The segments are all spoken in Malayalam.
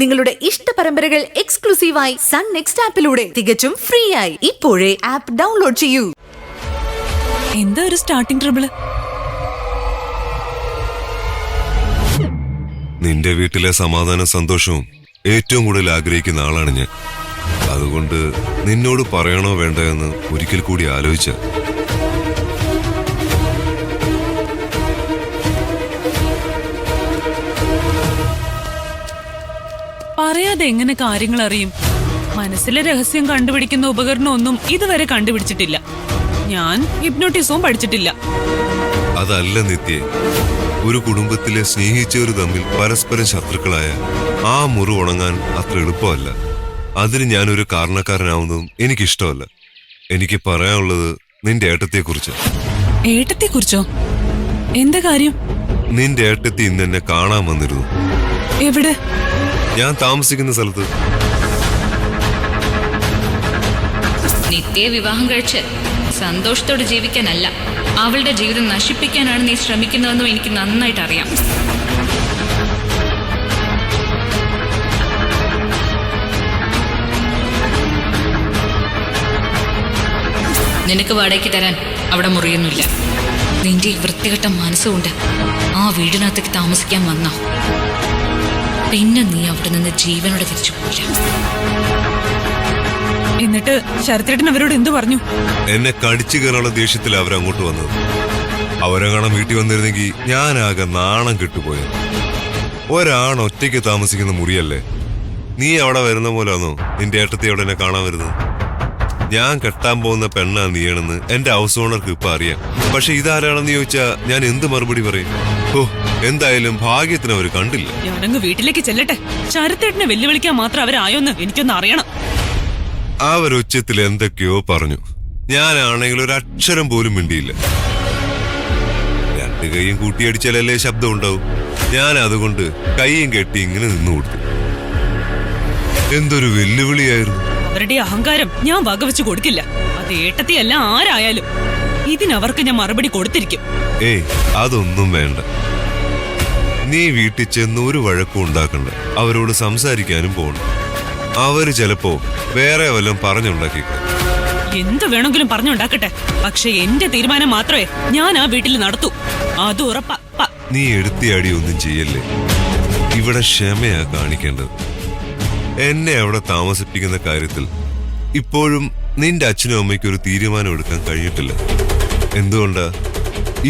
നിങ്ങളുടെ ഇഷ്ട പരമ്പരകൾ എക്സ്ക്ലൂസീവായി സൺ നെക്സ്റ്റ് ആപ്പിലൂടെ തികച്ചും ഫ്രീ ആയി ഇപ്പോഴേ ആപ്പ് ഡൗൺലോഡ് ചെയ്യൂ. എന്താ ഒരു സ്റ്റാർട്ടിംഗ് ട്രബിള്? നിന്റെ വീട്ടിലെ സമാധാന സന്തോഷവും ഏറ്റവും കൂടുതൽ ആഗ്രഹിക്കുന്ന ആളാണ് ഞാൻ. അതുകൊണ്ട് നിന്നോട് പറയണോ വേണ്ടോ എന്ന് ഒരിക്കൽ കൂടി ആലോചിച്ച. പറയാതെ എങ്ങനെ കാര്യങ്ങൾ അറിയും? മനസ്സിലെ രഹസ്യം കണ്ടുപിടിക്കുന്ന ഉപകരണമൊന്നും ഇതുവരെ കണ്ടുപിടിച്ചിട്ടില്ല. ഞാൻ ഹിപ്നോട്ടിസവും പഠിച്ചിട്ടില്ല. അതല്ല നിത്യ, ഒരു കുടുംബത്തിലെ സ്നേഹിച്ചവർ തമ്മിൽ പരസ്പരം ശത്രുക്കളായ ആ മുറി ഉണങ്ങാൻ അത്ര എളുപ്പമല്ല. അതിന് ഞാനൊരു കാരണക്കാരനാവുന്നതും എനിക്കിഷ്ടമല്ല. എനിക്ക് പറയാനുള്ളത് നിന്റെ ഏട്ടത്തെക്കുറിച്ച്. ഏട്ടത്തെക്കുറിച്ചോ? എന്താ കാര്യം? നിന്റെ ഏട്ടത്തി ഇന്ന് എന്നെ കാണാൻ വന്നിരുന്നു. എവിടെ? ഞാൻ താമസിക്കുന്ന സ്ഥലത്ത്. നിത്യയെ വിവാഹം കഴിച്ച് സന്തോഷത്തോടെ ജീവിക്കാനല്ല, അവളുടെ ജീവിതം നശിപ്പിക്കാനാണ് നീ ശ്രമിക്കുന്നതെന്നും എനിക്ക് നന്നായിട്ട് അറിയാം. നിനക്ക് വാടകയ്ക്ക് തരാൻ അവിടെ മുറിയൊന്നുമില്ല. നിന്റെ ഈ വൃത്തികെട്ട മനസ്സുകൊണ്ട് ആ വീടിനകത്തേക്ക് താമസിക്കാൻ വന്ന പിന്നെ നീ അവിടെ നിന്ന് ജീവനോടെ തിരിച്ചു പോയില്ല. എന്നിട്ട് ശരത്തേട്ടൻ അവരോട് എന്തു പറഞ്ഞു? എന്നെ കടിച്ചു കയറാനുള്ള ദേഷ്യത്തിൽ അവരങ്ങോട്ട് വന്നത്. അവരെങ്ങാണം വീട്ടിൽ വന്നിരുന്നെങ്കിൽ ഞാനാകെ നാണം കെട്ടുപോയത്. ഒരാൺ ഒറ്റയ്ക്ക് താമസിക്കുന്ന മുറിയല്ലേ. നീ അവിടെ വരുന്ന പോലാന്നോ നിന്റെ ഏട്ടത്തി അവിടെ എന്നെ കാണാൻ വരുന്നത്? ഞാൻ കെട്ടാൻ പോകുന്ന പെണ്ണാ നീയാണെന്ന് എന്റെ ഹൗസ് ഓണർക്ക് ഇപ്പൊ അറിയാം. പക്ഷെ ഇതാരാണെന്ന് ചോദിച്ചാ ഞാൻ എന്ത് മറുപടി പറയും? ഓ, എന്തായാലും ഭാഗ്യത്തിന് അവര് കണ്ടില്ല. ഞാനങ്ങ് വീട്ടിലേക്ക് ചെല്ലട്ടെ. ശരത്തേട്ടനെ വെല്ലുവിളിക്കാൻ മാത്രം അവരായോന്ന് എനിക്കൊന്ന് അറിയണം. അവരൊച്ചത്തിൽ എന്തൊക്കെയോ പറഞ്ഞു. ഞാനാണെങ്കിൽ ഒരു അക്ഷരം പോലും മിണ്ടിയില്ല. രണ്ട് കൈയും കൂട്ടിയടിച്ചാലല്ലേ ശബ്ദം ഉണ്ടാവും. ഞാൻ അതുകൊണ്ട് കൈയും കെട്ടി ഇങ്ങനെ നിന്നു കൊടുത്തു. എന്തൊരു വെല്ലുവിളിയായിരുന്നു. അവരുടെ അഹങ്കാരം ഞാൻ വകവെച്ച് കൊടുക്കില്ല. അത് ഏട്ടത്തിയല്ല ആരായാലും. ഇതിനവർക്ക് ഞാൻ മറുപടി കൊടുത്തിരിക്കും. ഏയ്, അതൊന്നും വേണ്ട. നീ വീട്ടിൽ ചെന്ന് ഒരു വഴക്കും ഉണ്ടാക്കണ്ട. അവരോട് സംസാരിക്കാനും പോകണം. അവര് ചിലപ്പോ വേറെ വല്ലതും പറഞ്ഞുണ്ടാക്കിക്കോ. എന്ത് വേണമെങ്കിലും പറഞ്ഞുണ്ടാക്കട്ടെ. പക്ഷെ എന്റെ തീരുമാനം മാത്രമേ ഞാൻ ആ വീട്ടിൽ നടത്തൂ. അത് ഉറപ്പാ. നീ എടുത്തിയാടി ഒന്നും ചെയ്യല്ലേ. ഇവിടെ ക്ഷമയാ കാണിക്കേണ്ടത്. എന്നെ അവിടെ താമസിപ്പിക്കുന്ന കാര്യത്തിൽ ഇപ്പോഴും നിന്റെ അച്ഛനും അമ്മയ്ക്കും ഒരു തീരുമാനം എടുക്കാൻ കഴിഞ്ഞിട്ടില്ല. എന്തുകൊണ്ടാ?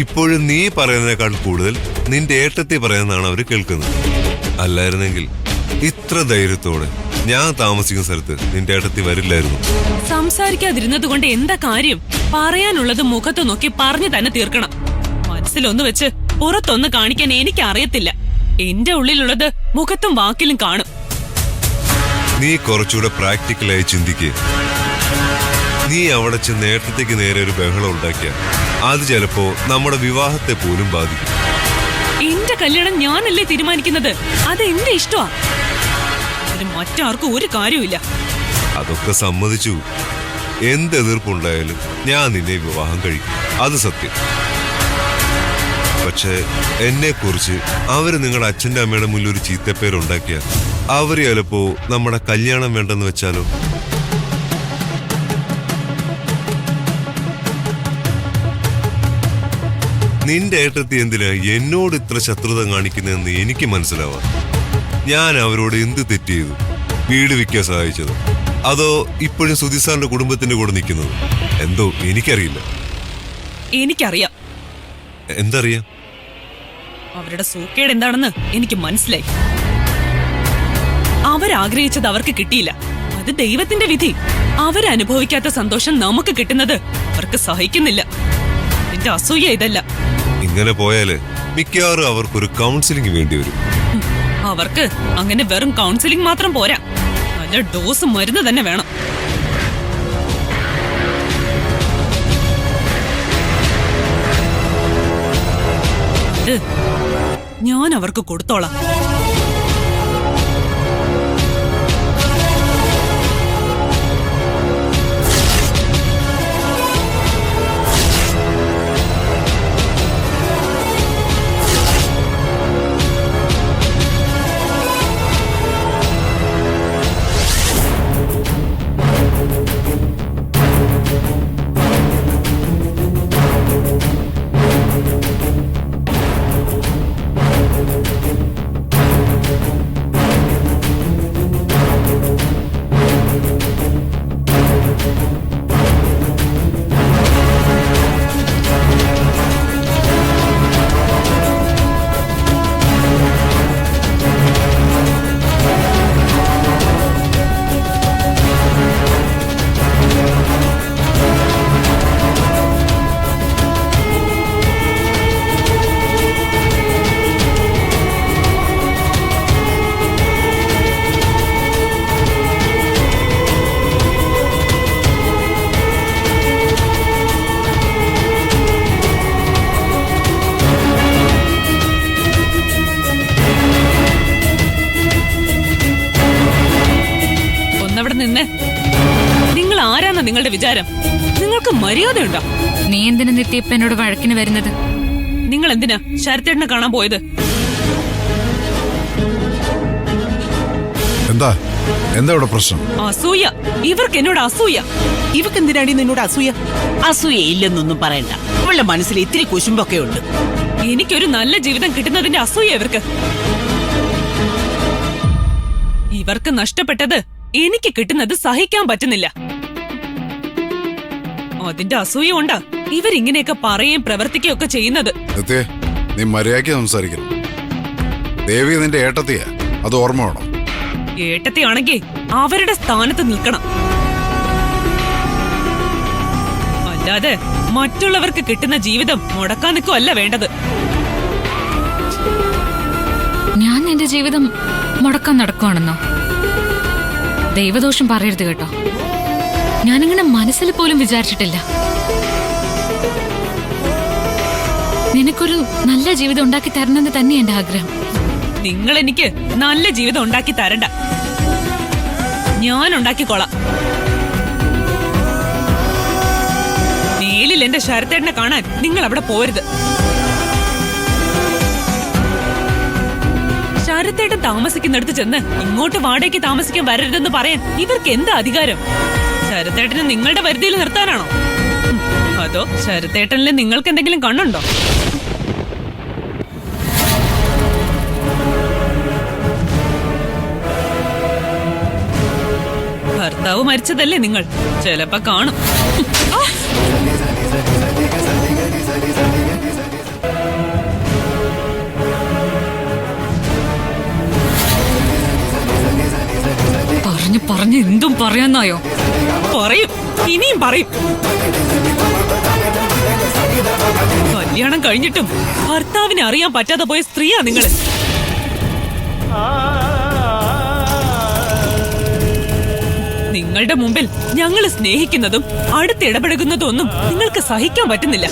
ഇപ്പോഴും നീ പറയുന്നതിനേക്കാൾ കൂടുതൽ നിന്റെ ഏട്ടത്തി പറയുന്നതാണ് അവര് കേൾക്കുന്നത്. അല്ലായിരുന്നെങ്കിൽ ഇത്ര ധൈര്യത്തോടെ ഞാൻ താമസിക്കുന്ന സ്ഥലത്ത് നിന്റെ ഏട്ടത്തി വരില്ലായിരുന്നു. സംസാരിക്കാതിരുന്നത് കൊണ്ട് എന്താ കാര്യം? പറയാനുള്ളത് മുഖത്ത് നോക്കി പറഞ്ഞു തന്നെ തീർക്കണം. മനസ്സിലൊന്ന് വെച്ച് പുറത്തൊന്ന് കാണിക്കാൻ എനിക്ക് അറിയത്തില്ല. എന്റെ ഉള്ളിലുള്ളത് മുഖത്തും വാക്കിലും കാണും. നീ കുറച്ചുകൂടെ പ്രാക്ടിക്കലായി ചിന്തിക്കുക. നീ അവിടെ ചെന്ന് ഏട്ടത്തേക്ക് നേരെ ഒരു ബഹളം ഉണ്ടാക്കിയ അത് ചിലപ്പോ നമ്മുടെ വിവാഹത്തെ പോലും ബാധിക്കും. എന്റെ കല്യാണം ഞാനല്ലേ തീരുമാനിക്കുന്നത്. അത് എന്റെ ഇഷ്ടമാ. അതിന് മറ്റാർക്കും ഒരു കാര്യമില്ല. അതൊക്കെ സമ്മതിച്ചു. എന്ത് എതിർപ്പുണ്ടായാലും ഞാൻ നിന്നെ വിവാഹം കഴിക്കും. അത് സത്യം. പക്ഷെ എന്നെ കുറിച്ച് അവര് നിങ്ങളുടെ അച്ഛന്റെ അമ്മയുടെ മുന്നിൽ ഒരു ചീത്തപ്പേരുണ്ടാക്കിയ അവര് ചിലപ്പോ നമ്മുടെ കല്യാണം വേണ്ടെന്ന് വെച്ചാലോ? നിന്റെ ഏട്ടത്തി എന്തിനാ എന്നോട് ഇത്ര ശത്രുത കാണിക്കുന്നതെന്ന് എനിക്ക് മനസ്സിലാവാം. ഞാൻ അവരോട് എന്ത് തെറ്റ് ചെയ്തു? വീട് വിൽക്കാൻ സഹായിച്ചത്? അതോ ഇപ്പോഴും സുധിസാറിന്റെ കുടുംബത്തിന്റെ കൂടെ നിൽക്കുന്നത്? എന്തോ എനിക്കറിയില്ല. എനിക്കറിയാം. എന്തറിയാം? അവരുടെ സൂക്കേട് എന്താണെന്ന് എനിക്ക് മനസ്സിലായി. അവരാഗ്രഹിച്ചത് അവർക്ക് കിട്ടിയില്ല. അത് ദൈവത്തിന്റെ വിധി. അവരനുഭവിക്കാത്ത സന്തോഷം നമുക്ക് കിട്ടുന്നത് അവർക്ക് സഹിക്കുന്നില്ല. എന്റെ അസൂയ ഇതല്ല. ഇങ്ങനെ പോയാല് മിക്കവാറും അവർക്കൊരു കൗൺസിലിംഗ് വേണ്ടി വരും. അവർക്ക് അങ്ങനെ വെറും കൗൺസിലിംഗ് മാത്രം പോരാ, നല്ല ഡോസ് മരുന്ന് തന്നെ വേണം. അത് ഞാൻ അവർക്ക് കൊടുത്തോളാം. നിന്നെ. നിങ്ങൾ ആരാന്ന നിങ്ങളുടെ വിചാരം? നിങ്ങൾക്ക് മര്യാദയുണ്ടോ? നീ എന്തിനു നിത്യ ഇപ്പൊ എന്നോട് വഴക്കിന് വരുന്നത്? നിങ്ങൾ എന്തിനാ ശരത്തേട്ടനെ കാണാൻ പോയത്? എന്താ ഇവിടെ പ്രശ്നം? അസൂയ. ഇവർക്ക് എന്നോട് അസൂയ. ഇവക്ക് എന്തിനാടി നിന്നോട് അസൂയ? അസൂയയില്ലെന്നൊന്നും പറയണ്ട. അവളുടെ മനസ്സിൽ ഇത്തിരി കുശുമ്പൊക്കെ ഉണ്ട്. എനിക്കൊരു നല്ല ജീവിതം കിട്ടുന്നതിന്റെ അസൂയ ഇവർക്ക്. ഇവർക്ക് നഷ്ടപ്പെട്ടത് എനിക്ക് കിട്ടുന്നത് സഹിക്കാൻ പറ്റുന്നില്ല. അതിന്റെ അസൂയ കൊണ്ടാ ഇവരിങ്ങനെയൊക്കെ പറയുകയും പ്രവർത്തിക്കുകയും ഒക്കെ ചെയ്യുന്നത്. നീ മര്യാദയ്ക്ക് സംസാരിക്കണം. ദേവി നിന്റെ ഏട്ടത്തിയാ, അത് ഓർമ്മ വേണം. ഏട്ടത്തിയാണെങ്കിൽ അവരുടെ സ്ഥാനത്ത് നിൽക്കണം. അല്ലാതെ മറ്റുള്ളവർക്ക് കിട്ടുന്ന ജീവിതം മുടക്കാൻ നിൽക്കുമല്ല വേണ്ടത്. ഞാൻ എന്റെ ജീവിതം മുടക്കാൻ നടക്കുവാണെന്നോ? ദൈവദോഷം പറയരുത് കേട്ടോ. ഞാനിങ്ങനെ മനസ്സിൽ പോലും വിചാരിച്ചിട്ടില്ല. നിനക്കൊരു നല്ല ജീവിതം ഉണ്ടാക്കി തരണമെന്ന് തന്നെ എന്റെ ആഗ്രഹം. നിങ്ങൾ എനിക്ക് നല്ല ജീവിതം ഉണ്ടാക്കി തരണ്ട. ഞാൻ ഉണ്ടാക്കിക്കോളാം. മേലിൽ എന്റെ ശരത്തേട്ടനെ കാണാൻ നിങ്ങൾ അവിടെ പോരുത്. ശരത്തേട്ടൻ താമസിക്കുന്നിടത്ത് ചെന്ന് ഇങ്ങോട്ട് വാടകയ്ക്ക് താമസിക്കാൻ വരരുതെന്ന് പറയാൻ ഇവർക്ക് എന്താ അധികാരം? ശരത്തേട്ടനെ നിങ്ങളുടെ പരിധിയിൽ നിർത്താനാണോ? അതോ ശരത്തേട്ടനിൽ നിങ്ങൾക്ക് എന്തെങ്കിലും കണ്ണുണ്ടോ? ഭർത്താവ് മരിച്ചതല്ലേ നിങ്ങൾ? ചിലപ്പോ കാണും. പറഞ്ഞു എന്തും പറയാന്നായോ? പറയും, ഇനിയും പറയും. കല്യാണം കഴിഞ്ഞിട്ടും ഭർത്താവിനെ അറിയാൻ പറ്റാതെ പോയ സ്ത്രീയാ നിങ്ങൾ. നിങ്ങളുടെ മുമ്പിൽ ഞങ്ങൾ സ്നേഹിക്കുന്നതും അടുത്തിടപഴകുന്നതും ഒന്നും നിങ്ങൾക്ക് സഹിക്കാൻ പറ്റുന്നില്ല.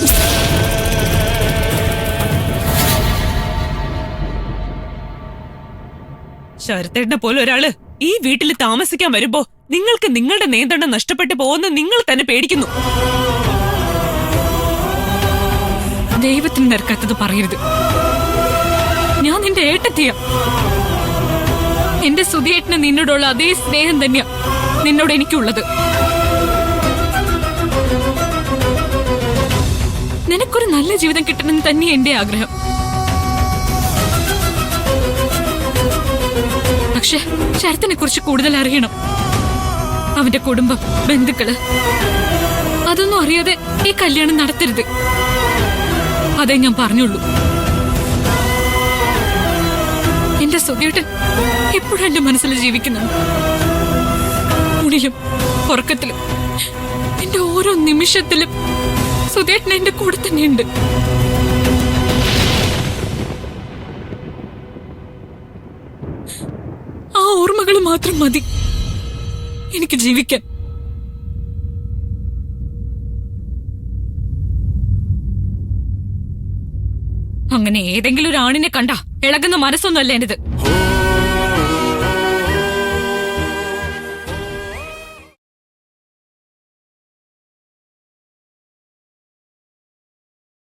ശരത്തേട്ടനെ പോലെ ഒരാള് ഈ വീട്ടിൽ താമസിക്കാൻ വരുമ്പോ നിങ്ങൾക്ക് നിങ്ങളുടെ നിയന്ത്രണം നഷ്ടപ്പെട്ടു പോകുന്ന നിങ്ങൾ തന്നെ പേടിക്കുന്നു. ദൈവത്തിന് നിരക്കാത്തത് പറയരുത്. ഞാൻ നിന്റെ ഏട്ടത്തിയ. എന്റെ സുധിയേട്ടന് നിന്നോടുള്ള അതേ സ്നേഹം തന്നെയാ നിന്നോട് എനിക്കുള്ളത്. നിനക്കൊരു നല്ല ജീവിതം കിട്ടണമെന്ന് തന്നെയാ എന്റെ ആഗ്രഹം. പക്ഷെ ശരത്തിനെ കുറിച്ച് കൂടുതൽ അറിയണം. അവന്റെ കുടുംബം, ബന്ധുക്കള്, അതൊന്നും അറിയാതെ ഈ കല്യാണം നടത്തരുത്. അതേ ഞാൻ പറഞ്ഞുള്ളൂ. എന്റെ സുധിയേട്ടൻ എപ്പോഴും എന്റെ മനസ്സിൽ ജീവിക്കുന്നുണ്ട്. ൂണിലും ഉറക്കത്തിലും എന്റെ ഓരോ നിമിഷത്തിലും സുധിയേട്ടൻ എന്റെ കൂടെ തന്നെയുണ്ട്. ആ ഓർമ്മകൾ മാത്രം മതി എനിക്ക് ജീവിക്കാൻ. അങ്ങനെ ഏതെങ്കിലും ഒരു ആണിനെ കണ്ട ഇളകുന്ന മനസ്സൊന്നുമല്ല എന്റേത്.